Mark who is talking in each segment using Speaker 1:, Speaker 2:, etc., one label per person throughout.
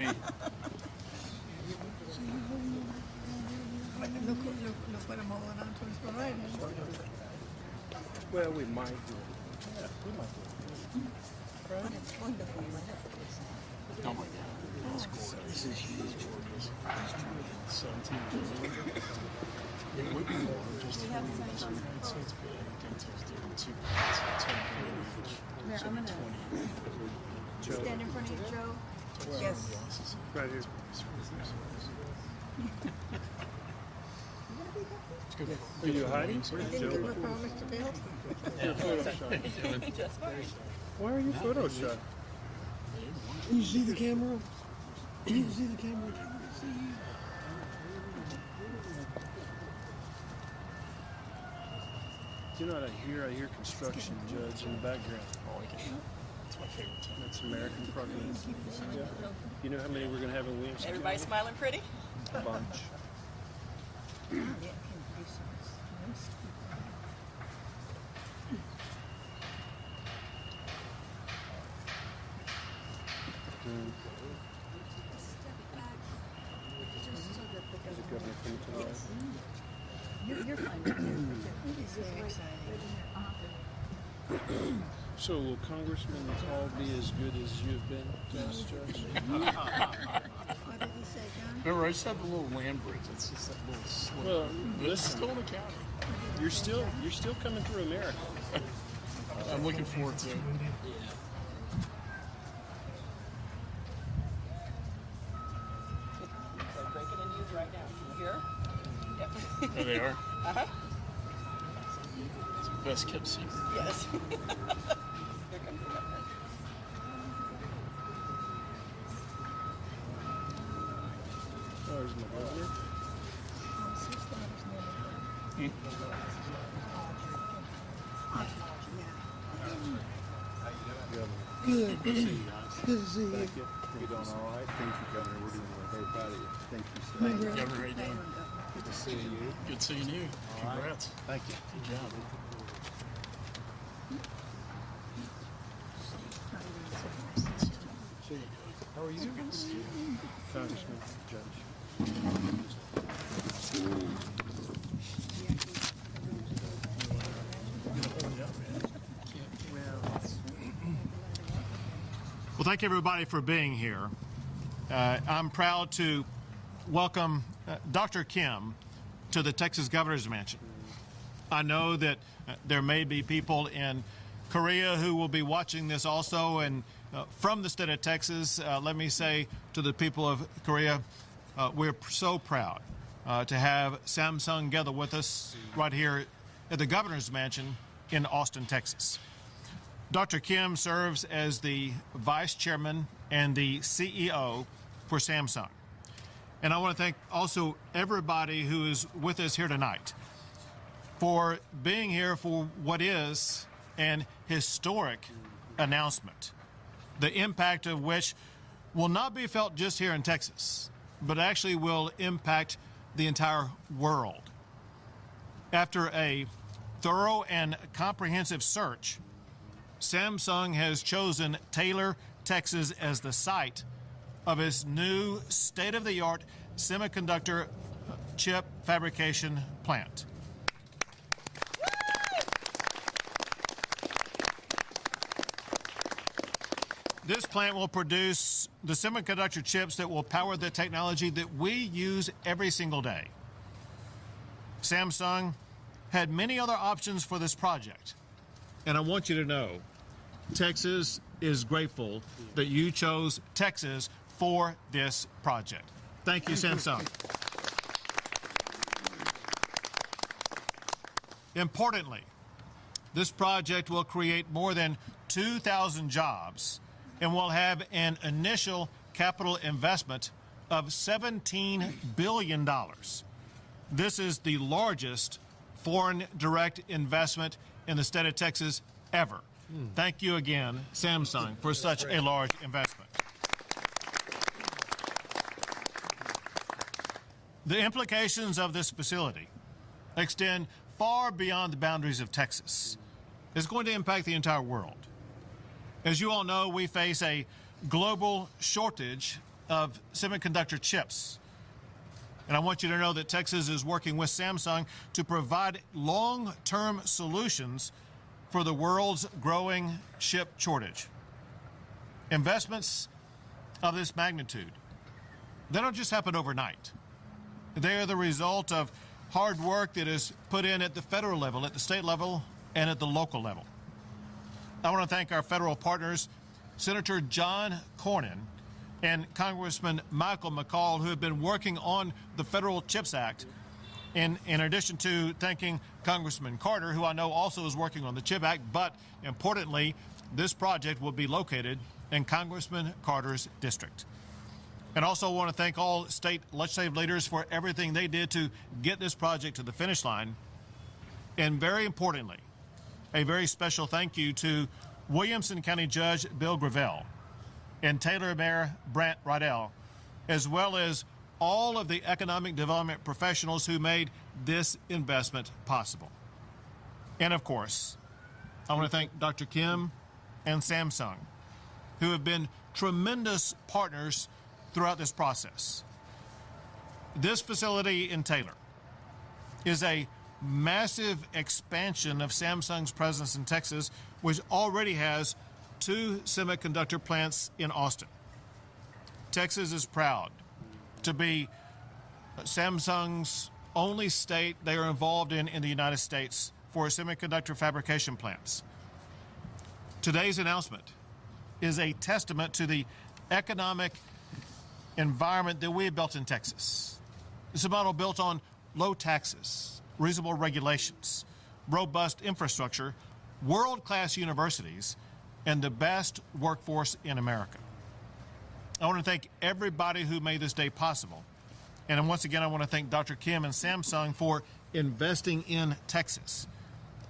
Speaker 1: Look what I'm holding on to is my right hand.
Speaker 2: Well, we might do it.
Speaker 3: Yeah, we might do it.
Speaker 1: But it's wonderful.
Speaker 3: Oh my God. That's gorgeous. This is huge. 17 years old. It would be more just for the United States, but I think it's doing 2 points at 10 point each.
Speaker 1: Here,
Speaker 3: So
Speaker 1: I'm gonna
Speaker 3: 20.
Speaker 1: stand in front of you, Joe. Yes.
Speaker 2: Right here.
Speaker 3: It's good.
Speaker 2: Are you hiding?
Speaker 1: I didn't give a promise to build.
Speaker 2: You're photoshopped. Why are you photoshopped?
Speaker 4: Can you see the camera? Can you see the camera?
Speaker 2: You know what I hear? I hear construction, Judge, in the background.
Speaker 3: Oh, I can. It's my favorite time.
Speaker 2: That's American progress. Yeah. You know how many we're going to have in Williamson?
Speaker 5: Everybody smiling pretty?
Speaker 2: A bunch. Is it Governor Clinton to the right?
Speaker 1: You're fine. It's very exciting.
Speaker 2: So will Congressman McCall be as good as you've been to us, Judge?
Speaker 1: What did he say, John?
Speaker 3: Remember, I just have the little land bridge. It's just that little slip.
Speaker 2: Well,
Speaker 3: But it's still in the county.
Speaker 2: you're still coming through America.
Speaker 3: I'm looking forward to it.
Speaker 5: They're breaking in news right now. Can you hear? Yep.
Speaker 3: There they are.
Speaker 5: Uh-huh.
Speaker 3: It's the best kept secret.
Speaker 5: Yes. Here comes the governor.
Speaker 2: Oh, there's my governor.
Speaker 4: Good. Good to see you.
Speaker 2: Thank you.
Speaker 6: You're doing all right. Thank you, Governor. We're doing very proud of you. Thank you, sir.
Speaker 4: Thank you.
Speaker 3: Governor, how you doing?
Speaker 6: Good to see you.
Speaker 3: Good seeing you. Congrats.
Speaker 6: Thank you.
Speaker 3: Good job.
Speaker 6: How are you?
Speaker 3: Good to see you.
Speaker 2: Congressman, Judge.
Speaker 7: Well, thank you everybody for being here. I'm proud to welcome Dr. Kim to the Texas Governor's Mansion. I know that there may be people in Korea who will be watching this also, and from the state of Texas, let me say to the people of Korea, we're so proud to have Samsung gather with us right here at the Governor's Mansion in Austin, Texas. Dr. Kim serves as the Vice Chairman and the CEO for Samsung. And I want to thank also everybody who is with us here tonight for being here for what is an historic announcement, the impact of which will not be felt just here in Texas, but actually will impact the entire world. After a thorough and comprehensive search, Samsung has chosen Taylor, Texas as the site of its new state-of-the-art semiconductor chip fabrication plant. This plant will produce the semiconductor chips that will power the technology that we use every single day. Samsung had many other options for this project, and I want you to know Texas is grateful that you chose Texas for this project. Thank you, Samsung. Importantly, this project will create more than 2,000 jobs and will have an initial capital investment of $17 billion. This is the largest foreign direct investment in the state of Texas ever. Thank you again, Samsung, for such a large investment. The implications of this facility extend far beyond the boundaries of Texas. It's going to impact the entire world. As you all know, we face a global shortage of semiconductor chips. And I want you to know that Texas is working with Samsung to provide long-term solutions for the world's growing chip shortage. Investments of this magnitude, they don't just happen overnight. They are the result of hard work that is put in at the federal level, at the state level, and at the local level. I want to thank our federal partners, Senator John Cornyn and Congressman Michael McCall, who have been working on the Federal CHIPS Act, in addition to thanking Congressman Carter, who I know also is working on the CHIP Act, but importantly, this project will be located in Congressman Carter's district. And also want to thank all state legislative leaders for everything they did to get this project to the finish line. And very importantly, a very special thank you to Williamson County Judge Bill Gravel and Taylor Mayor Brant Riddell, as well as all of the economic development professionals who made this investment possible. And of course, I want to thank Dr. Kim and Samsung, who have been tremendous partners throughout this process. This facility in Taylor is a massive expansion of Samsung's presence in Texas, which already has 2 semiconductor plants in Austin. Texas is proud to be Samsung's only state they are involved in the United States for semiconductor fabrication plants. Today's announcement is a testament to the economic environment that we have built in Texas. It's a model built on low taxes, reasonable regulations, robust infrastructure, world-class universities, and the best workforce in America. I want to thank everybody who made this day possible. And once again, I want to thank Dr. Kim and Samsung for investing in Texas.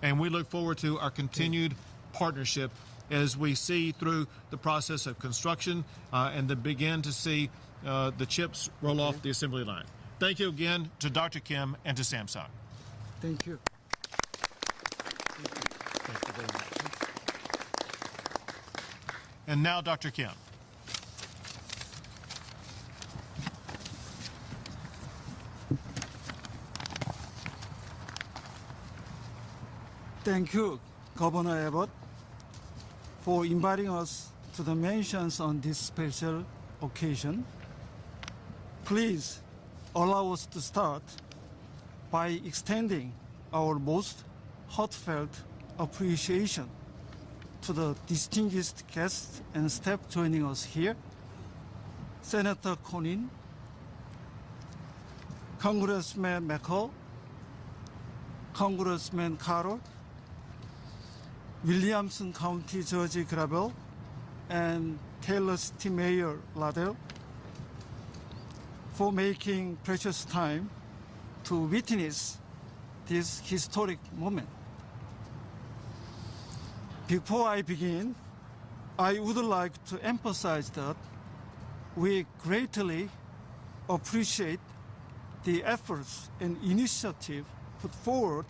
Speaker 7: And we look forward to our continued partnership as we see through the process of construction and to begin to see the chips roll off the assembly line. Thank you again to Dr. Kim and to Samsung.
Speaker 4: Thank you.
Speaker 7: Thank you very much. And now, Dr. Kim.
Speaker 8: Thank you, Governor Abbott, for inviting us to the mansions on this special occasion. Please allow us to start by extending our most heartfelt appreciation to the distinguished guests and staff joining us here. Senator Cornyn, Congressman McCall, Congressman Carter, Williamson County Judge Gravel, and Taylor City Mayor Riddell for making precious time to witness this historic moment. Before I begin, I would like to emphasize that we greatly appreciate the efforts and initiative put forward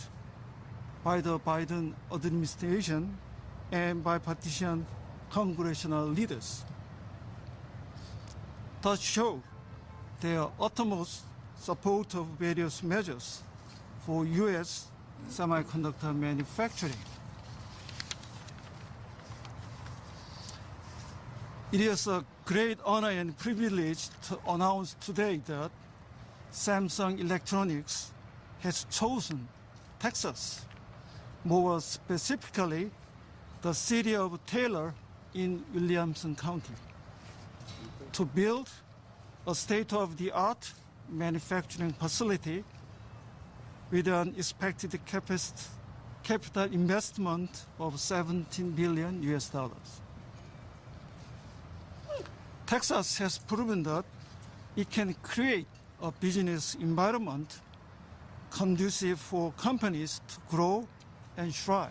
Speaker 8: by the Biden administration and bipartisan congressional leaders that show their utmost support of various measures for U.S. semiconductor manufacturing. It is a great honor and privilege to announce today that Samsung Electronics has chosen Texas, more specifically the city of Taylor in Williamson County, to build a state-of-the-art manufacturing facility with an expected capital investment of $17 billion US. Texas has proven that it can create a business environment conducive for companies to grow and thrive.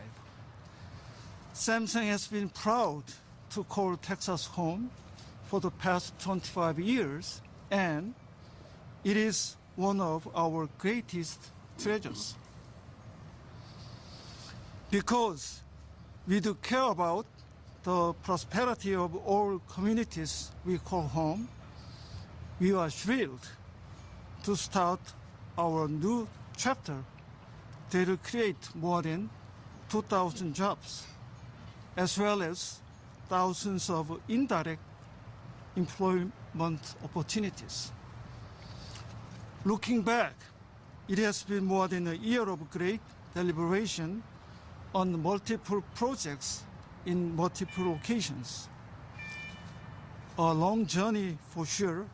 Speaker 8: Samsung has been proud to call Texas home for the past 25 years, and it is one of our greatest treasures. Because we do care about the prosperity of all communities we call home, We are thrilled to start our new chapter that will create more than 2,000 jobs, as well as thousands of indirect employment opportunities. Looking back, it has been more than a year of great deliberation on multiple projects in multiple locations. A long journey for sure,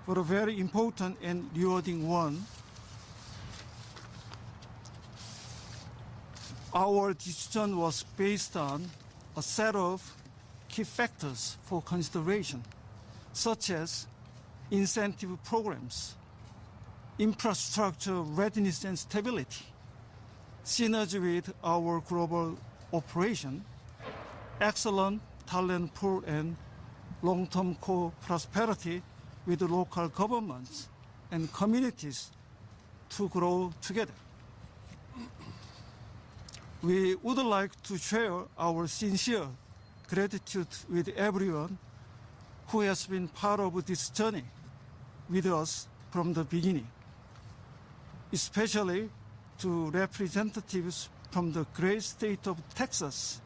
Speaker 8: but a very important and rewarding one. Our decision was based on a set of key factors for consideration, such as incentive programs, infrastructure readiness and stability, synergy with our global operation, excellent talent pool, and long-term co-prosperity with local governments and communities to grow together. We would like to share our sincere gratitude with everyone who has been part of this journey with us from the beginning, especially to representatives from the great state of Texas,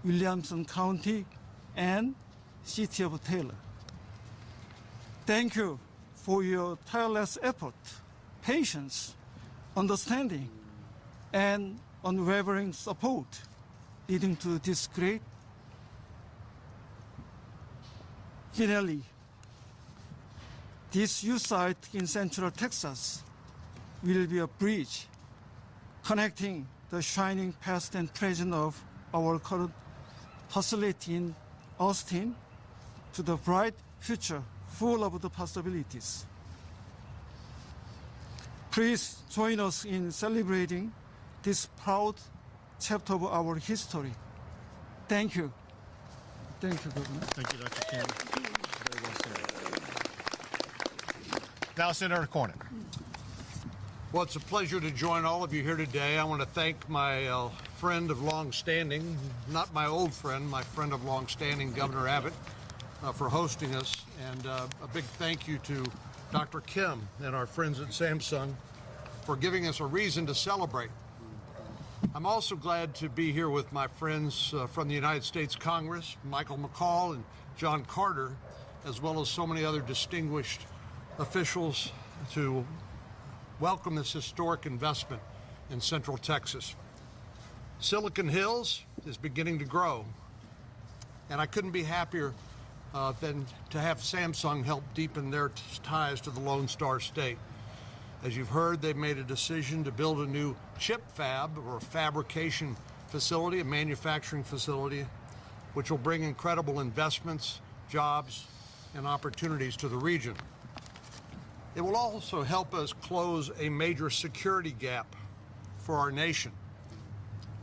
Speaker 8: Williamson County, and City of Taylor. Thank you for your tireless effort, patience, understanding, and unwavering support leading to this great finale. This U site in Central Texas will be a bridge connecting the shining past and present of our current facility in Austin to the bright future full of the possibilities. Please join us in celebrating this proud chapter of our history. Thank you. Thank you, Governor.
Speaker 7: Thank you, Dr. Kim. Very well said. Now, Senator Cornyn.
Speaker 9: Well, it's a pleasure to join all of you here today. I want to thank my friend of long standing, not my old friend, my friend of long standing, Governor Abbott, for hosting us. And a big thank you to Dr. Kim and our friends at Samsung for giving us a reason to celebrate. I'm also glad to be here with my friends from the United States Congress, Michael McCall and John Carter, as well as so many other distinguished officials to welcome this historic investment in Central Texas. Silicon Hills is beginning to grow, and I couldn't be happier than to have Samsung help deepen their ties to the Lone Star State. As you've heard, they've made a decision to build a new chip fab, or a fabrication facility, a manufacturing facility, which will bring incredible investments, jobs, and opportunities to the region. It will also help us close a major security gap for our nation.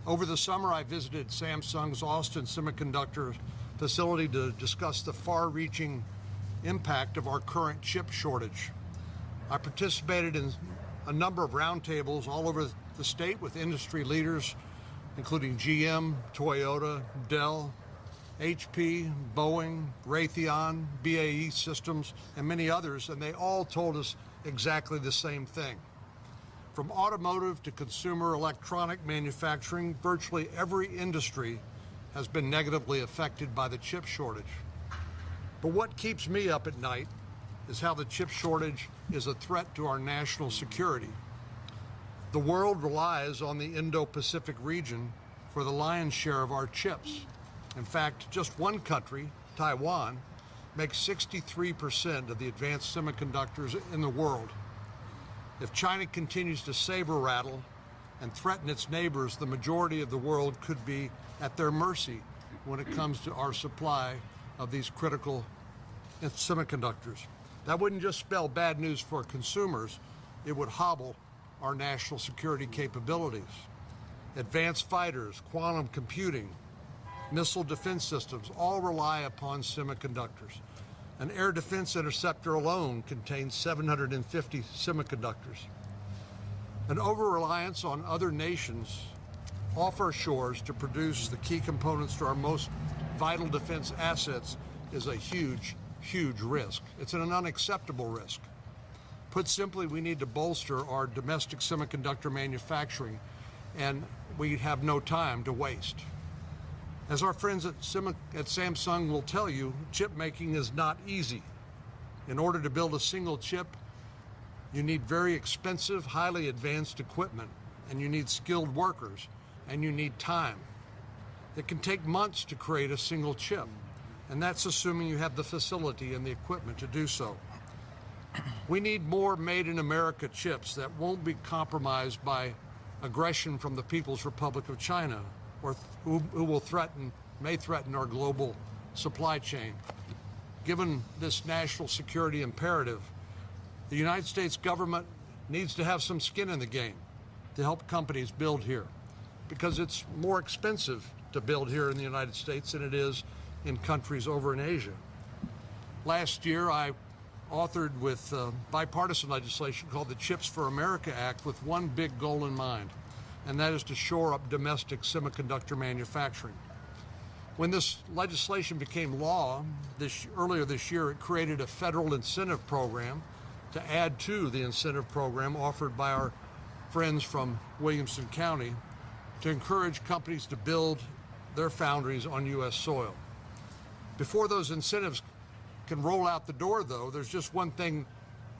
Speaker 9: Over the summer, I visited Samsung's Austin semiconductor facility to discuss the far-reaching impact of our current chip shortage. I participated in a number of roundtables all over the state with industry leaders, including GM, Toyota, Dell, HP, Boeing, Raytheon, BAE Systems, and many others, and they all told us exactly the same thing. From automotive to consumer electronic manufacturing, virtually every industry has been negatively affected by the chip shortage. But what keeps me up at night is how the chip shortage is a threat to our national security. The world relies on the Indo-Pacific region for the lion's share of our chips. In fact, just one country, Taiwan, makes 63% of the advanced semiconductors in the world. If China continues to saber rattle and threaten its neighbors, the majority of the world could be at their mercy when it comes to our supply of these critical semiconductors. That wouldn't just spell bad news for consumers, it would hobble our national security capabilities. Advanced fighters, quantum computing, missile defense systems all rely upon semiconductors. An air defense interceptor alone contains 750 semiconductors. An over-reliance on other nations off our shores to produce the key components to our most vital defense assets is a huge huge risk. It's an unacceptable risk. Put simply, we need to bolster our domestic semiconductor manufacturing, and we have no time to waste. As our friends at Samsung will tell you, chip making is not easy. In order to build a single chip, you need very expensive, highly advanced equipment, and you need skilled workers, and you need time. It can take months to create a single chip, and that's assuming you have the facility and the equipment to do so. We need more made in America chips that won't be compromised by aggression from the People's Republic of China, or who may threaten our global supply chain. Given this national security imperative, the United States government needs to have some skin in the game to help companies build here, because it's more expensive to build here in the United States than it is in countries over in Asia. Last year, I authored with bipartisan legislation called the Chips for America Act with one big goal in mind, and that is to shore up domestic semiconductor manufacturing. When this legislation became law earlier this year, it created a federal incentive program to add to the incentive program offered by our friends from Williamson County to encourage companies to build their foundries on U.S. soil. Before those incentives can roll out the door, though, there's just one thing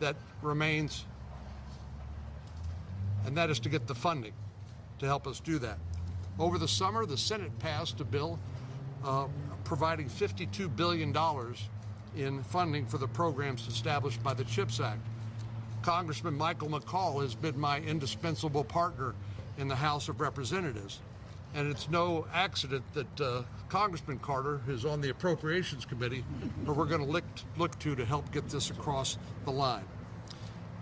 Speaker 9: that remains, and that is to get the funding to help us do that. Over the summer, the Senate passed a bill providing $52 billion in funding for the programs established by the CHIPS Act. Congressman Michael McCall has been my indispensable partner in the House of Representatives. And it's no accident that Congressman Carter is on the Appropriations Committee, who we're going to look to help get this across the line.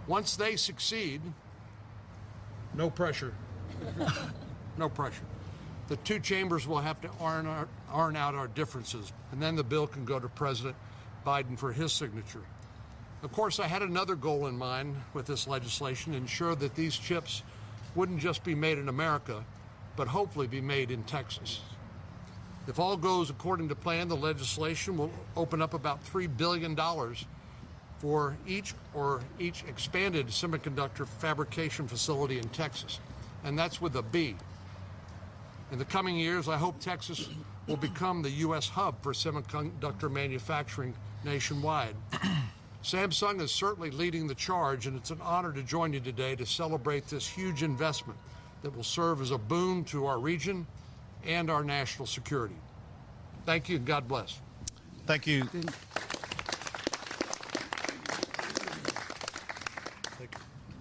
Speaker 9: Once they succeed, no pressure, no pressure. The two chambers will have to iron out our differences, and then the bill can go to President Biden for his signature. Of course, I had another goal in mind with this legislation: ensure that these chips wouldn't just be made in America, but hopefully be made in Texas. If all goes according to plan, the legislation will open up about $3 billion for each expanded semiconductor fabrication facility in Texas, and that's with a B. In the coming years, I hope Texas will become the U.S. hub for semiconductor manufacturing nationwide. Samsung is certainly leading the charge, and it's an honor to join you today to celebrate this huge investment that will serve as a boon to our region and our national security. Thank you, and God bless.
Speaker 7: Thank you.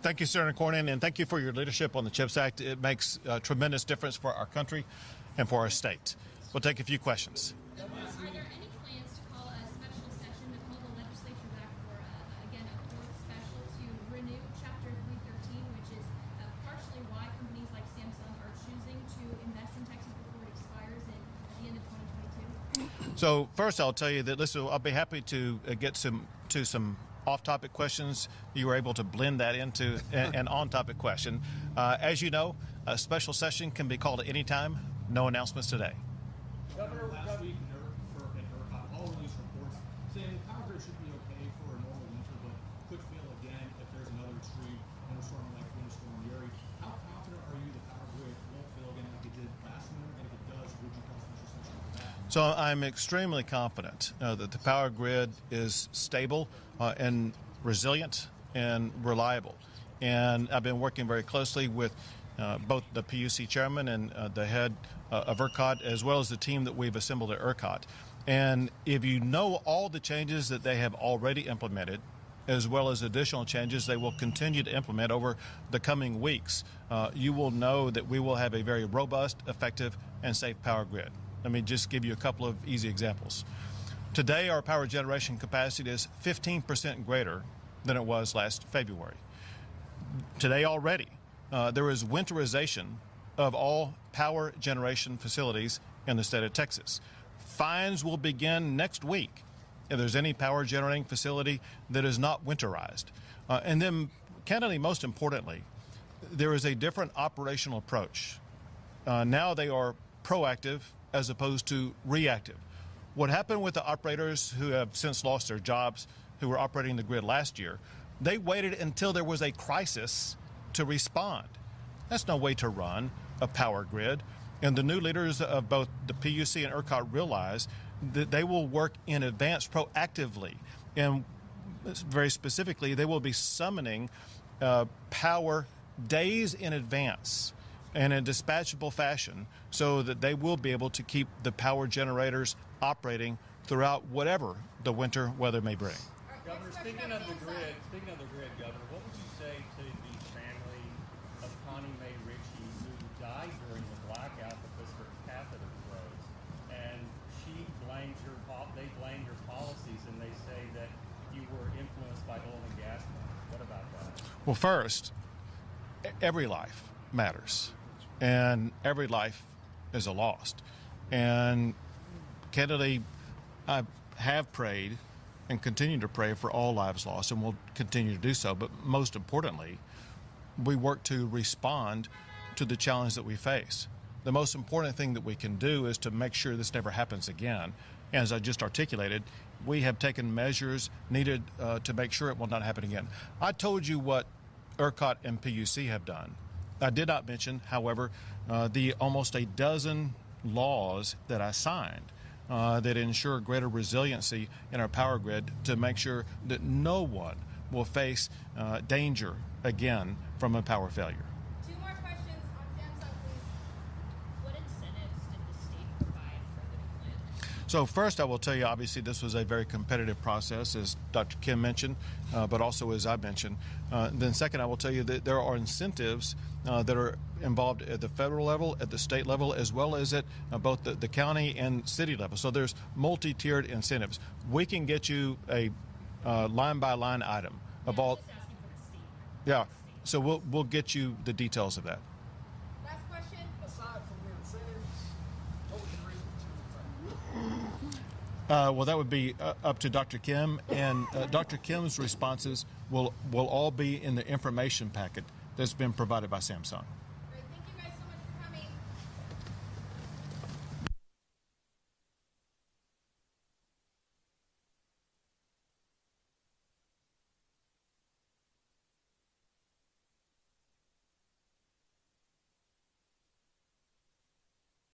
Speaker 7: Thank you, Senator Cornyn, and thank you for your leadership on the CHIPS Act. It makes a tremendous difference for our country and for our state. We'll take a few questions.
Speaker 10: Are there any plans to call a special session to call the legislature back for, again, a fourth special to renew Chapter 313, which is partially why companies like Samsung are choosing to invest in Texas before it expires at the end of 2022?
Speaker 7: So first, I'll tell you that I'll be happy to get some off-topic questions. You were able to blend that into an on-topic question. As you know, a special session can be called at any time. No announcements today.
Speaker 3: Governor, last week, ERCOT all released reports saying power grid should be okay for a normal winter, but could fail again if there's another extreme windstorm like Winter Storm Uri. How confident are you the power grid won't fail again like it did last winter? And if it does, would you call special session for that?
Speaker 7: So I'm extremely confident that the power grid is stable and resilient and reliable. And I've been working very closely with both the PUC chairman and the head of ERCOT, as well as the team that we've assembled at ERCOT. And if you know all the changes that they have already implemented, as well as additional changes they will continue to implement over the coming weeks, you will know that we will have a very robust, effective, and safe power grid. Let me just give you a couple of easy examples. Today, our power generation capacity is 15% greater than it was last February. Today already, there is winterization of all power generation facilities in the state of Texas. Fines will begin next week if there's any power generating facility that is not winterized. And then, candidly, most importantly, there is a different operational approach. Now they are proactive as opposed to reactive. What happened with the operators who have since lost their jobs, who were operating the grid last year, they waited until there was a crisis to respond. That's no way to run a power grid. And the new leaders of both the PUC and ERCOT realize that they will work in advance proactively. And very specifically, they will be summoning power days in advance in a dispatchable fashion so that they will be able to keep the power generators operating throughout whatever the winter weather may bring.
Speaker 11: Governor, speaking of the grid, Governor, what would you say to the family of Connie Mae Ritchie who died during the blackout because her catheter froze? And they blamed your policies, and they say that you were influenced by oil and gas money. What about that?
Speaker 7: Well, first, every life matters, and every life is a loss. And candidly, I have prayed and continue to pray for all lives lost, and will continue to do so. But most importantly, we work to respond to the challenge that we face. The most important thing that we can do is to make sure this never happens again. And as I just articulated, we have taken measures needed to make sure it will not happen again. I told you what ERCOT and PUC have done. I did not mention, however, the almost a dozen laws that I signed that ensure greater resiliency in our power grid to make sure that no one will face danger again from a power failure.
Speaker 10: Two more questions on Samsung, please. What incentives did the state provide for the new plant?
Speaker 7: So first, I will tell you, obviously, this was a very competitive process, as Dr. Kim mentioned, but also as I mentioned. Then second, I will tell you that there are incentives that are involved at the federal level, at the state level, as well as at both the county and city level. So there's multi-tiered incentives. We can get you a line-by-line item of all.
Speaker 10: Just asking for the state.
Speaker 7: Yeah. So we'll get you the details of that.
Speaker 10: Last question.
Speaker 4: Aside from the incentives, what would you rate
Speaker 7: Well, that would be up to Dr. Kim, and Dr. Kim's responses will all be in the information packet that's been provided by Samsung.